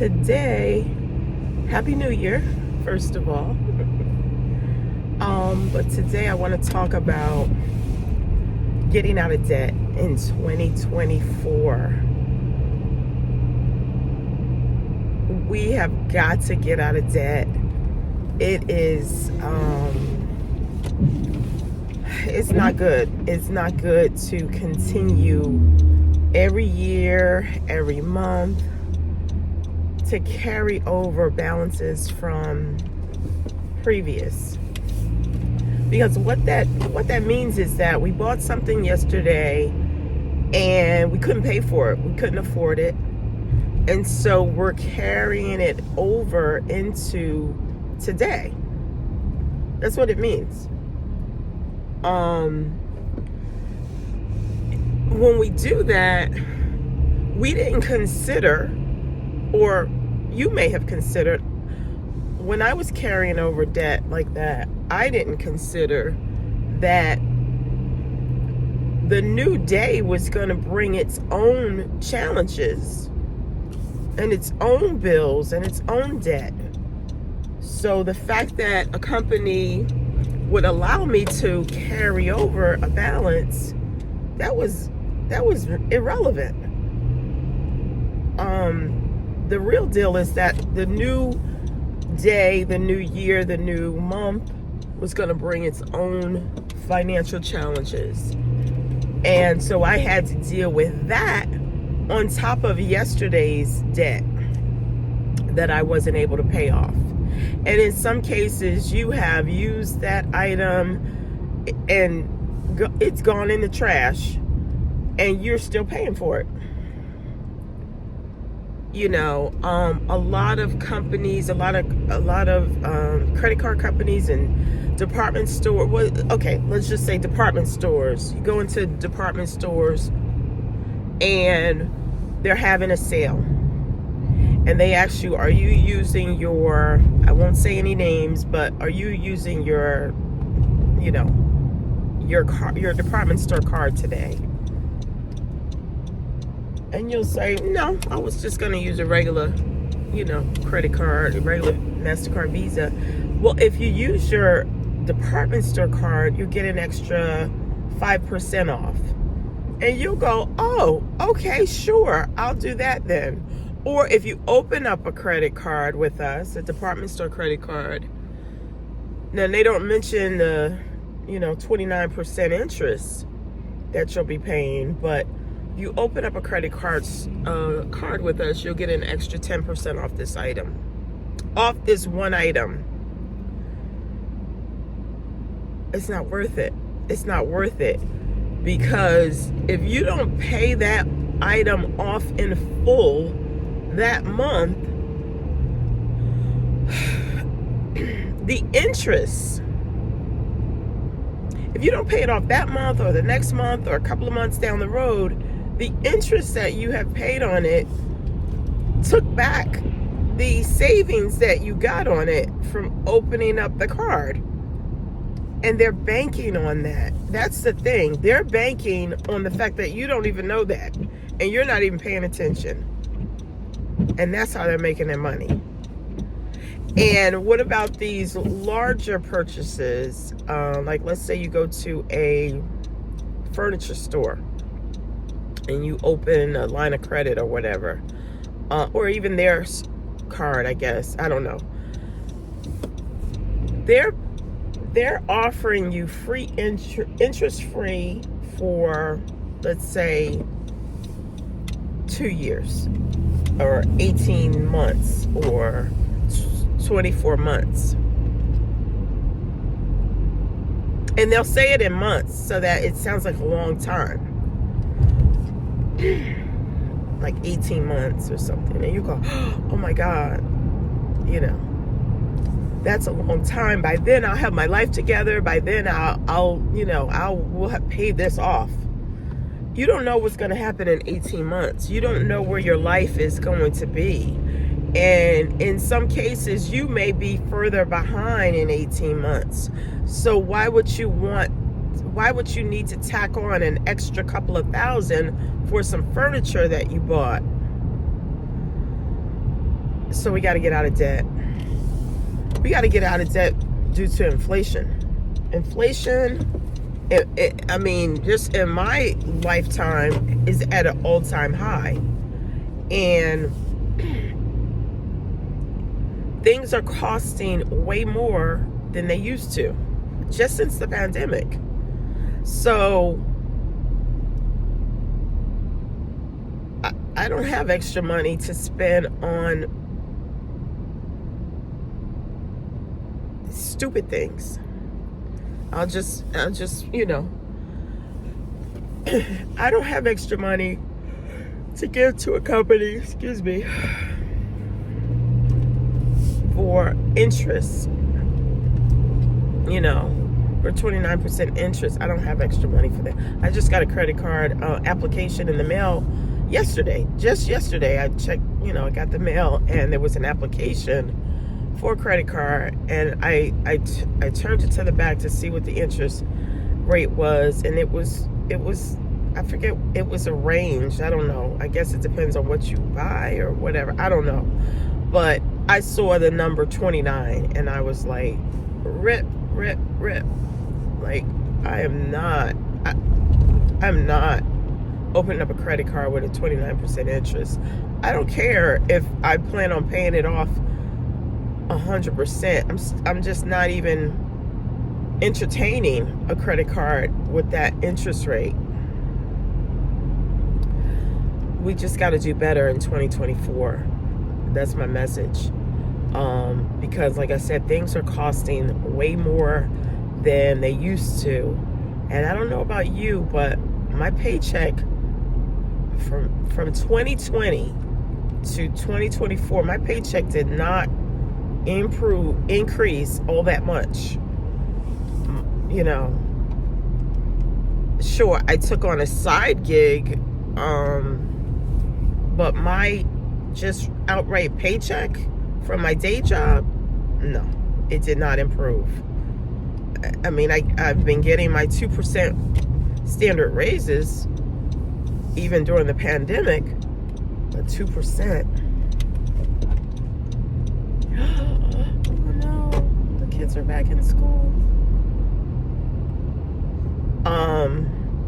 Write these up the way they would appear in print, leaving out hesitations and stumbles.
today, Happy New Year, first of all. But today I want to talk about getting out of debt in 2024. We have got to get out of debt. It is, it's not good. It's not good to continue every year, every month, to carry over balances from previous. Because what that means is that we bought something yesterday and we couldn't pay for it. We couldn't afford it. And so we're carrying it over into today. That's what it means. When we do that, we didn't consider, or you may have considered, when I was carrying over debt like that, I didn't consider that the new day was going to bring its own challenges and its own bills and its own debt. So the fact that a company would allow me to carry over a balance, that was irrelevant. The real deal is that the new day, the new year, the new month was going to bring its own financial challenges. And so I had to deal with that on top of yesterday's debt that I wasn't able to pay off. And in some cases, you have used that item and it's gone in the trash and you're still paying for it. You know, a lot of companies, a lot of credit card companies and department store. Well, okay, let's just say department stores. You go into department stores and they're having a sale, and they ask you, "Are you using your?" I won't say any names, but are you using your, your department store card today? And you'll say, no, I was just going to use a regular, credit card, a regular MasterCard, Visa. Well, if you use your department store card, you get an extra 5% off. And you'll go, oh, okay, sure, I'll do that then. Or if you open up a credit card with us, a department store credit card, then they don't mention the, 29% interest that you'll be paying, but you open up a credit card with us, you'll get an extra 10% off this item. Off this one item. It's not worth it. It's not worth it. Because if you don't pay that item off in full that month, the interest, if you don't pay it off that month or the next month or a couple of months down the road, the interest that you have paid on it took back the savings that you got on it from opening up the card. And they're banking on that. That's the thing. They're banking on the fact that you don't even know that. And you're not even paying attention. And that's how they're making their money. And what about these larger purchases? Like, let's say you go to a furniture store and you open a line of credit or whatever, or even their card, I guess. I don't know. They're offering you free interest-free for, let's say, 2 years or 18 months or 24 months. And they'll say it in months so that it sounds like a long time. Like 18 months or something. And you go, oh my God, that's a long time. By then I'll have my life together. By then we'll have paid this off. You don't know what's going to happen in 18 months. You don't know where your life is going to be. And in some cases, you may be further behind in 18 months. So why would you need to tack on an extra couple of $1,000 for some furniture that you bought? So we got to get out of debt. We got to get out of debt due to inflation. Inflation, I mean, just in my lifetime, is at an all-time high. And things are costing way more than they used to, just since the pandemic. So I don't have extra money to spend on stupid things. I'll just, you know, I don't have extra money to give to a company, excuse me, for interest, you know, for 29% interest. I don't have extra money for that. I just got a credit card application in the mail yesterday. Just yesterday, I checked, you know, I got the mail and there was an application for a credit card, and I turned it to the back to see what the interest rate was, and it was I forget, it was a range. I don't know. I guess it depends on what you buy or whatever. I don't know. But I saw the number 29 and I was like, rip. Like, I'm not opening up a credit card with a 29% interest. I don't care if I plan on paying it off 100%. I'm just not even entertaining a credit card with that interest rate. We just got to do better in 2024. That's my message. Because like I said, things are costing way more than they used to. And I don't know about you, but my paycheck from 2020 to 2024, my paycheck did not increase all that much. You know, sure, I took on a side gig, but my just outright paycheck from my day job, no, it did not improve. I mean, I've been getting my 2% standard raises even during the pandemic, but 2%. Oh no, the kids are back in school.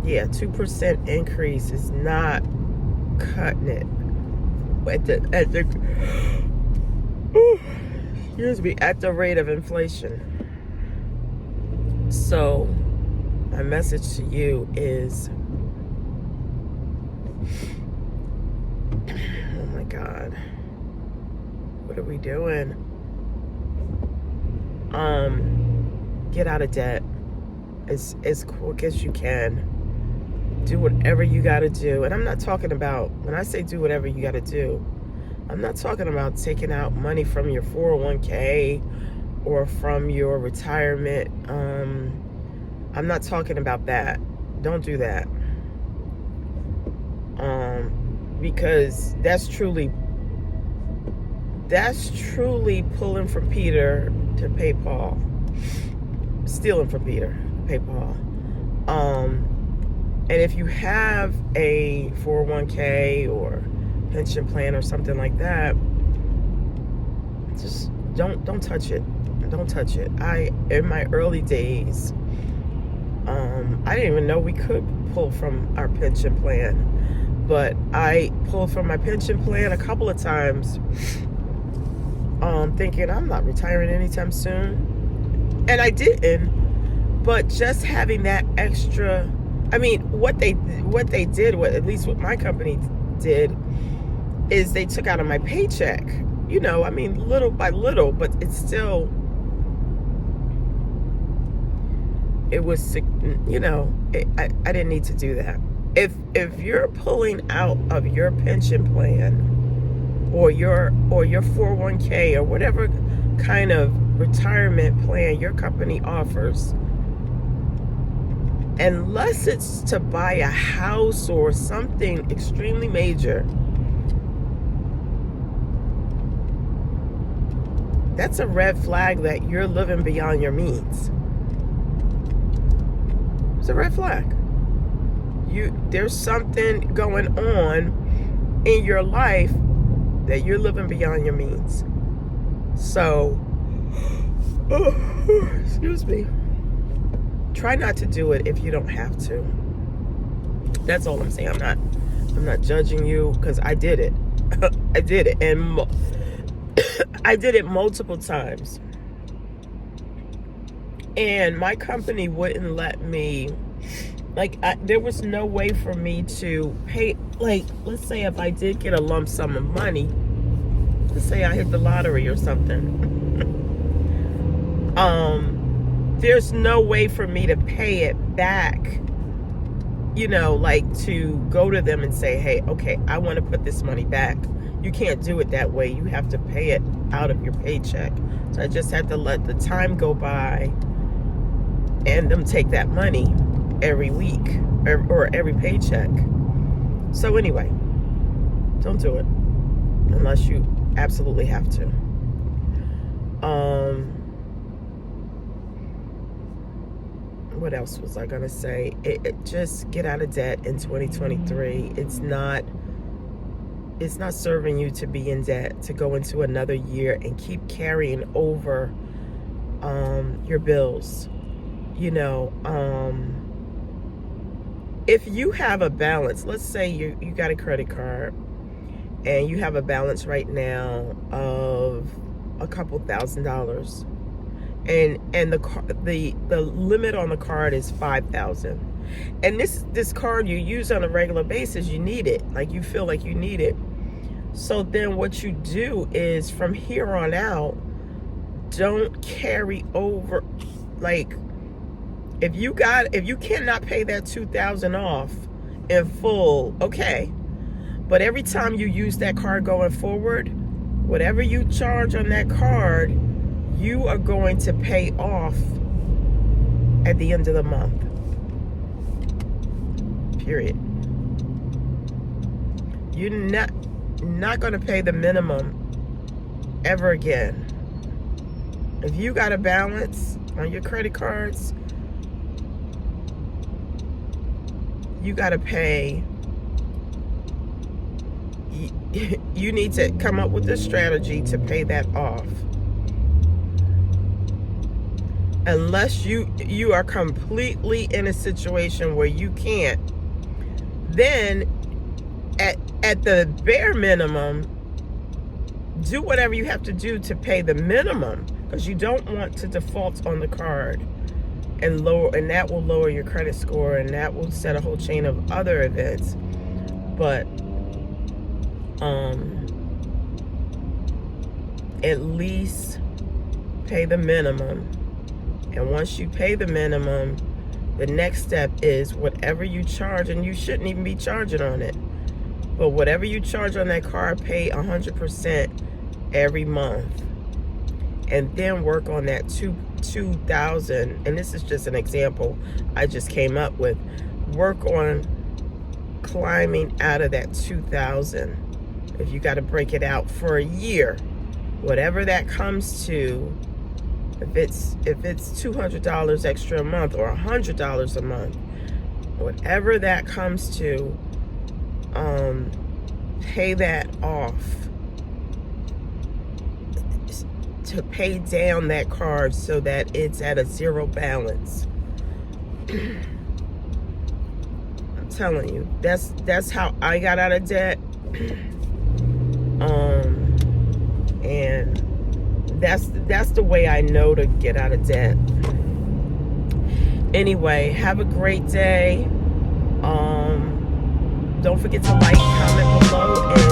Yeah, 2% increase is not cutting it at the rate of inflation. So my message to you is, oh my God, what are we doing? Get out of debt as quick as you can. Do whatever you got to do. And I'm not talking about, when I say do whatever you got to do, I'm not talking about taking out money from your 401k or from your retirement. I'm not talking about that. Don't do that. Because that's truly pulling from Peter to pay Paul. Stealing from Peter to pay Paul. And if you have a 401k or pension plan or something like that, just don't touch it. Don't touch it. In my early days, I didn't even know we could pull from our pension plan, but I pulled from my pension plan a couple of times, thinking I'm not retiring anytime soon, and I didn't. But just having that extra, I mean, what they did, at least what my company did, is they took out of my paycheck. You know, I mean, little by little, but it's still, it was, you know, I didn't need to do that. If you're pulling out of your pension plan or your 401k or whatever kind of retirement plan your company offers, unless it's to buy a house or something extremely major, that's a red flag that you're living beyond your means. It's a red flag. There's something going on in your life that you're living beyond your means. So, excuse me. Try not to do it if you don't have to. That's all I'm saying. I'm not judging you, because I did it. I did it, and I did it multiple times. And my company wouldn't let me, like, there was no way for me to pay, like, let's say if I did get a lump sum of money, let's say I hit the lottery or something, there's no way for me to pay it back, you know, like to go to them and say, hey, okay, I want to put this money back. You can't do it that way. You have to pay it out of your paycheck. So I just had to let the time go by and them take that money every week or every paycheck. So anyway, don't do it unless you absolutely have to. What else was I gonna say? Just get out of debt in 2023. It's not serving you to be in debt, to go into another year and keep carrying over your bills. You know, if you have a balance, let's say you got a credit card and you have a balance right now of a couple $1,000, and the limit on the card is $5,000, and this card you use on a regular basis, you need it, like you feel like you need it. So then what you do is from here on out, don't carry over. Like, if you cannot pay that $2,000 off in full, okay, but every time you use that card going forward, whatever you charge on that card, you are going to pay off at the end of the month. Period. You're not going to pay the minimum ever again. If you got a balance on your credit cards, you got to pay. You need to come up with a strategy to pay that off. Unless you are completely in a situation where you can't, then at the bare minimum, do whatever you have to do to pay the minimum, because you don't want to default on the card and that will lower your credit score, and that will set a whole chain of other events. But at least pay the minimum. And once you pay the minimum, the next step is whatever you charge, and you shouldn't even be charging on it, but whatever you charge on that card, pay 100% every month, and then work on that $2,000. And this is just an example I just came up with. Work on climbing out of that $2,000. If you got to break it out for a year, whatever that comes to. If it's $200 extra a month or $100 a month, whatever that comes to, pay that off to pay down that card so that it's at a zero balance. I'm telling you, that's how I got out of debt, and that's the way I know to get out of debt. Anyway, have a great day. Don't forget to like, comment below, and